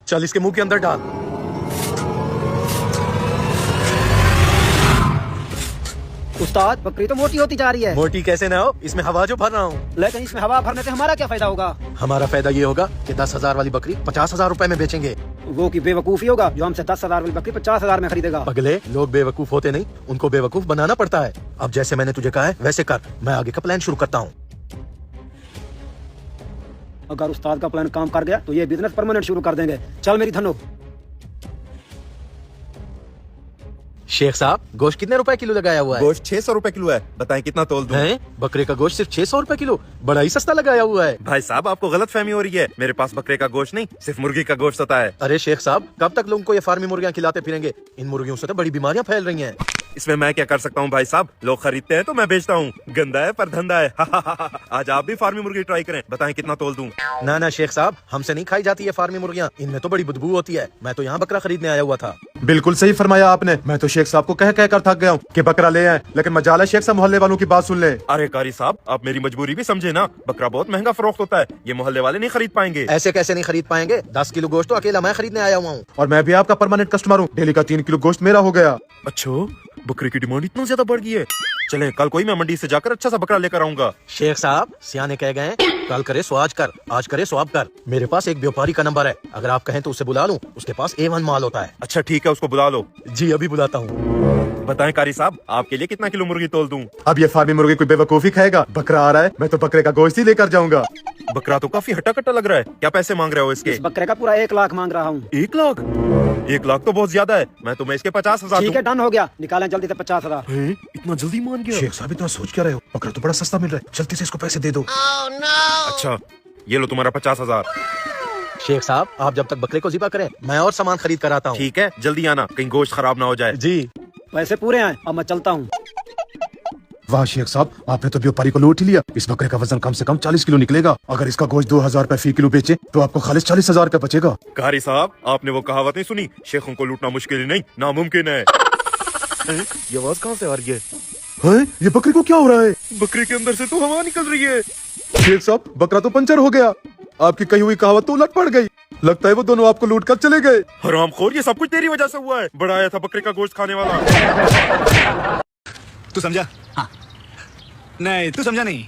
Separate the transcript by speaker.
Speaker 1: चल इसके मुंह के अंदर डाल।
Speaker 2: उस्ताद, बकरी तो मोटी होती जा रही है।
Speaker 1: मोटी कैसे ना हो, इसमें हवा जो भर रहा हूँ।
Speaker 2: लेकिन इसमें हवा भरने से हमारा क्या फायदा होगा?
Speaker 1: हमारा फायदा ये होगा कि 10,000 वाली बकरी 50,000 रुपए में बेचेंगे।
Speaker 2: वो की बेवकूफी होगा जो हमसे 10,000 वाली बकरी 50,000 में खरीदेगा।
Speaker 1: अगले लोग बेवकूफ होते नहीं, उनको बेवकूफ बनाना पड़ता है। अब जैसे मैंने तुझे कहा है वैसे कर, मैं आगे का प्लान शुरू करता हूँ।
Speaker 2: अगर उस्ताद का प्लान काम कर गया तो ये बिजनेस परमानेंट शुरू कर देंगे। चल मेरी धनो।
Speaker 1: शेख साहब, गोश्त कितने रुपए किलो लगाया हुआ है?
Speaker 3: गोश्त 600 रुपए किलो है, बताएं कितना तोल दूं?
Speaker 1: हैं? बकरे का गोश्त सिर्फ 600 रुपए किलो, बड़ा ही सस्ता लगाया हुआ है।
Speaker 3: भाई साहब, आपको गलत फहमी हो रही है। मेरे पास बकरे का गोश्त नहीं, सिर्फ मुर्गी का गोश्त होता है।
Speaker 1: अरे शेख साहब, कब तक लोगों को ये फार्मी मुर्गियां खिलाते फिरेंगे? इन मुर्गियों से तो बड़ी बीमारियां फैल रही हैं।
Speaker 3: इसमें मैं क्या कर सकता हूँ भाई साहब? लोग खरीदते हैं तो मैं बेचता हूँ। गंदा है पर धंधा है। आज आप भी फार्मी मुर्गी ट्राई करें, बताएं कितना तोल दूं?
Speaker 1: ना ना शेख साहब, हमसे नहीं खाई जाती है फार्मी मुर्गियां, इनमें तो बड़ी बदबू होती है। मैं तो यहाँ बकरा खरीदने आया हुआ था।
Speaker 4: बिल्कुल सही फरमाया आपने। मैं तो शेख साहब को कह कर थक गया हूँ कि बकरा ले आए, लेकिन मजाल है शेख साहब मोहल्ले वालों की बात सुन ले।
Speaker 3: अरे कारी साहब, आप मेरी मजबूरी भी समझे ना। बकरा बहुत महंगा फरोख्त होता है, ये मोहल्ले वाले नहीं खरीद पाएंगे।
Speaker 1: ऐसे कैसे नहीं खरीद पाएंगे? 10 किलो गोश्त तो अकेला मैं खरीदने आया हुआ हूँ।
Speaker 4: और मैं भी आपका परमानेंट कस्टमर हूँ, डेली का 3 किलो गोश्त मेरा हो गया।
Speaker 3: अच्छा, बकरे की डिमांड इतना ज्यादा बढ़ गई है। चले कल कोई मैं मंडी से जाकर अच्छा सा बकरा लेकर आऊंगा।
Speaker 1: शेख साहब, सियाने कह गए कल करे सो आज कर, आज करे सो अब कर। मेरे पास एक व्यापारी का नंबर है, अगर आप कहें तो उसे बुला लूं। उसके पास A1 माल होता है।
Speaker 3: अच्छा ठीक है, उसको बुला लो।
Speaker 1: जी अभी बुलाता हूँ।
Speaker 3: बताएं कारी साहब, आपके लिए कितना किलो मुर्गी तोल दूं?
Speaker 4: अब ये फार्मी मुर्गी कोई बेवकूफी खाएगा? बकरा आ रहा है, मैं तो बकरे का गोश्त ही लेकर जाऊंगा।
Speaker 3: बकरा तो काफी हट्टा कट्टा लग रहा है। क्या पैसे मांग रहे हो इसके?
Speaker 2: इस बकरे का पूरा 1 लाख मांग रहा हूँ।
Speaker 3: 1 लाख? 1 लाख तो बहुत ज्यादा है। मैं तुम्हें इसके 50,000
Speaker 2: ठीक है, डन हो गया। निकालें जल्दी से 50,000।
Speaker 3: इतना जल्दी मान गया?
Speaker 4: शेख साहब इतना सोच क्या रहे हो? बकरा तो बड़ा सस्ता मिल रहा है, जल्दी से इसको पैसे दे दो।
Speaker 3: अच्छा, ये लो तुम्हारा 50,000।
Speaker 1: शेख साहब, आप जब तक बकरे को ज़िबा करें, मैं और सामान खरीद कर आता हूँ।
Speaker 3: ठीक है, जल्दी आना, कहीं गोश्त खराब ना हो जाए।
Speaker 1: जी।
Speaker 2: पैसे पूरे आए, अब मैं चलता हूँ।
Speaker 4: वाह शेख साहब, आपने तो व्यापारी को लूट ही लिया। इस बकरे का वजन कम से कम 40 किलो निकलेगा। अगर इसका गोश्त 2,000 रुपए फी किलो बेचे तो आपको खाली 40,000 रुपए बचेगा।
Speaker 3: कारी साहब, आपने वो कहावत नहीं सुनी, शेखों को लूटना मुश्किल ही नहीं नामुमकिन है। ये आवाज कहाँ से आ रही है?
Speaker 4: हैं? ये बकरी को क्या हो रहा है?
Speaker 3: बकरी के अंदर से तो हवा निकल रही है।
Speaker 4: शेख साहब, बकरा तो पंचर हो गया। आपकी कही हुई कहावत तो उलट पड़ गई। लगता है वो दोनों आपको लूट कर चले गए।
Speaker 3: हरामखोर, ये सब कुछ तेरी वजह से हुआ है। बड़ा आया था बकरे का गोश्त खाने वाला।
Speaker 5: तू समझा? हाँ। नहीं, तू समझा नहीं।